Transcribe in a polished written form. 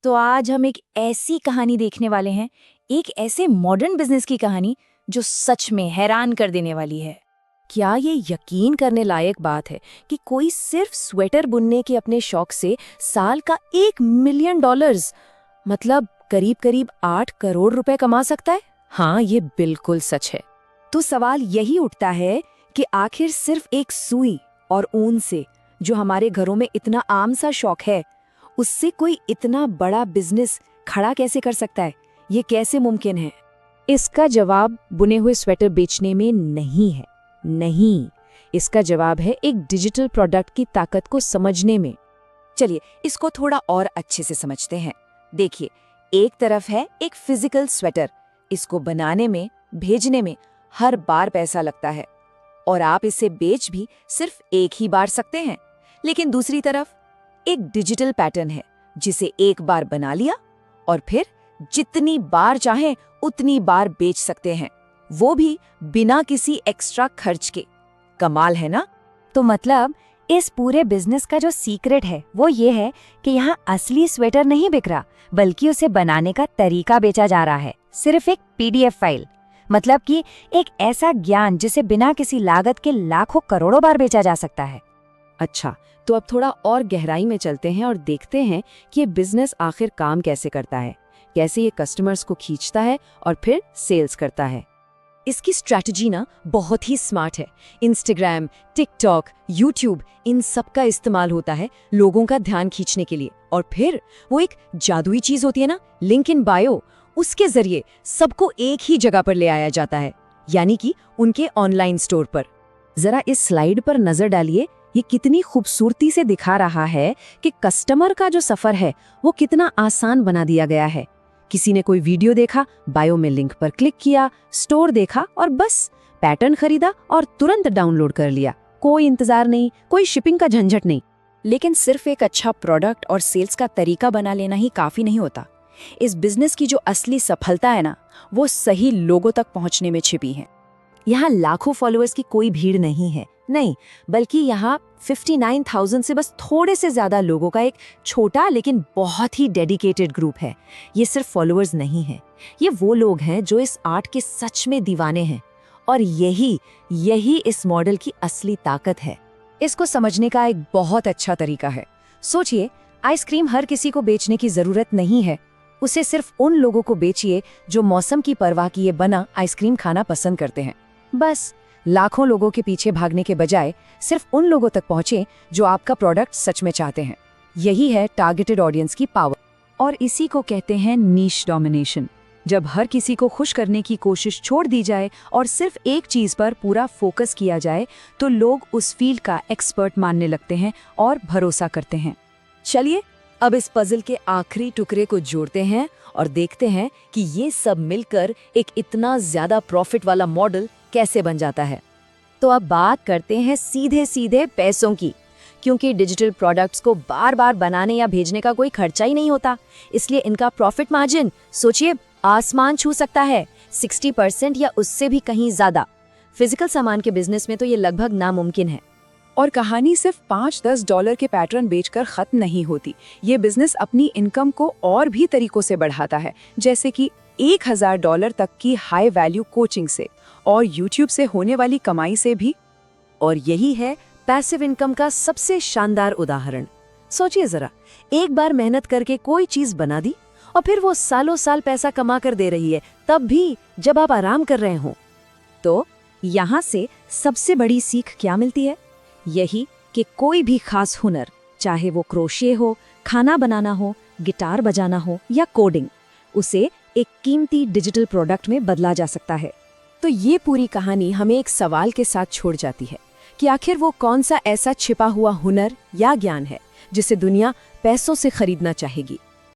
तो आज हम एक ऐसी कहानी देखने वाले हैं, एक ऐसे मॉडर्न बिजनेस की कहानी जो सच में हैरान कर देने वाली है। क्या ये यकीन करने लायक बात है कि कोई सिर्फ स्वेटर बुनने के अपने शौक से साल का $1 मिलियन मतलब करीब करीब 8 करोड़ रुपए कमा सकता है? हाँ, ये बिल्कुल सच है। तो सवाल यही उठता है कि आखिर सिर्फ एक सुई और ऊन से, जो हमारे घरों में इतना आम सा शौक है, उससे कोई इतना बड़ा बिजनेस खड़ा कैसे कर सकता है? ये कैसे मुमकिन है? इसका जवाब बुने हुए स्वेटर बेचने में नहीं है। नहीं, इसका जवाब है एक डिजिटल प्रोडक्ट की ताकत को समझने में। चलिए इसको थोड़ा और अच्छे से समझते हैं। देखिए, एक तरफ है एक फिजिकल स्वेटर। इसको बनाने में, भेजने में हर बार पैसा लगता है और आप इसे बेच भी सिर्फ एक ही बार सकते हैं। लेकिन दूसरी तरफ एक डिजिटल पैटर्न है, जिसे एक बार बना लिया और फिर जितनी बार चाहें उतनी बार बेच सकते हैं, वो भी बिना किसी एक्स्ट्रा खर्च के। कमाल है ना? तो मतलब इस पूरे बिजनेस का जो सीक्रेट है वो ये है कि यहाँ असली स्वेटर नहीं बिक रहा, बल्कि उसे बनाने का तरीका बेचा जा रहा है। सिर्फ एक PDF फाइल, मतलब कि एक ऐसा ज्ञान जिसे बिना किसी लागत के लाखों करोड़ों बार बेचा जा सकता है। अच्छा, तो अब थोड़ा और गहराई में चलते हैं और देखते हैं कि ये बिजनेस आखिर काम कैसे करता है, कैसे ये कस्टमर्स को खींचता है और फिर सेल्स करता है। इसकी स्ट्रैटेजी ना बहुत ही स्मार्ट है। इंस्टाग्राम, टिकटॉक, यूट्यूब, इन सब का इस्तेमाल होता है लोगों का ध्यान खींचने के लिए। और फिर वो एक जादुई चीज होती है ना, लिंक इन बायो, उसके जरिए सबको एक ही जगह पर ले आया जाता है, यानी कि उनके ऑनलाइन स्टोर पर। जरा इस स्लाइड पर नजर डालिए, ये कितनी खूबसूरती से दिखा रहा है कि कस्टमर का जो सफर है वो कितना आसान बना दिया गया है। किसी ने कोई वीडियो देखा, बायो में लिंक पर क्लिक किया, स्टोर देखा और बस पैटर्न खरीदा और तुरंत डाउनलोड कर लिया। कोई इंतजार नहीं, कोई शिपिंग का झंझट नहीं। लेकिन सिर्फ एक अच्छा प्रोडक्ट और सेल्स का तरीका बना लेना ही काफी नहीं होता। इस बिजनेस की जो असली सफलता है ना, वो सही लोगों तक पहुंचने में छिपी है। यहाँ लाखों फॉलोअर्स की कोई भीड़ नहीं है, नहीं, बल्कि यहाँ 59,000 से बस थोड़े से ज्यादा लोगों का एक छोटा लेकिन बहुत ही डेडिकेटेड ग्रुप है। ये सिर्फ फॉलोअर्स नहीं है, ये वो लोग हैं जो इस आर्ट के सच में दीवाने हैं। और यही इस मॉडल की असली ताकत है। इसको समझने का एक बहुत अच्छा तरीका है। सोचिए, आइसक्रीम हर किसी को बेचने की जरूरत नहीं है। उसे सिर्फ उन लोगों को बेचिए जो मौसम की परवाह किए बिना आइसक्रीम खाना पसंद करते हैं। बस लाखों लोगों के पीछे भागने के बजाय सिर्फ उन लोगों तक पहुंचे जो आपका प्रोडक्ट सच में चाहते हैं। यही है टारगेटेड ऑडियंस की पावर, और इसी को कहते हैं नीश डोमिनेशन। जब हर किसी को खुश करने की कोशिश छोड़ दी जाए और सिर्फ एक चीज पर पूरा फोकस किया जाए, तो लोग उस फील्ड का एक्सपर्ट मानने लगते हैं और भरोसा करते हैं। चलिए अब इस पजल के आखिरी टुकड़े को जोड़ते हैं और देखते हैं कि ये सब मिलकर एक इतना ज्यादा प्रॉफिट वाला मॉडल कैसे बन जाता है। तो अब बात करते हैं सीधे सीधे पैसों की, क्योंकि डिजिटल प्रोडक्ट्स को बार बार बनाने या भेजने का कोई खर्चा ही नहीं होता, इसलिए इनका प्रॉफिट मार्जिन सोचिए आसमान छू सकता है, 60% या उससे भी कहीं ज्यादा। फिजिकल सामान के बिजनेस में तो ये लगभग नामुमकिन है। और कहानी सिर्फ $5-10 के पैटर्न बेचकर खत्म नहीं होती। ये बिजनेस अपनी इनकम को और भी तरीकों से बढ़ाता है, जैसे कि $1,000 तक की हाई वैल्यू कोचिंग से और YouTube से होने वाली कमाई से भी। और यही है पैसिव इनकम का सबसे शानदार उदाहरण। सोचिए जरा, एक बार मेहनत करके कोई चीज बना दी और फिर वो सालों साल पैसा कमा कर दे रही है, तब भी जब आप आराम कर रहे हो। तो यहाँ से सबसे बड़ी सीख क्या मिलती है? यही कि कोई भी खास हुनर, चाहे वो क्रोशे हो, खाना बनाना हो, गिटार बजाना हो या कोडिंग, उसे एक कीमती डिजिटल प्रोडक्ट में बदला जा सकता है। तो ये पूरी कहानी हमें एक सवाल के साथ छोड़ जाती है कि आखिर वो कौन सा ऐसा छिपा हुआ हुनर या ज्ञान है जिसे दुनिया पैसों से खरीदना चाहेगी।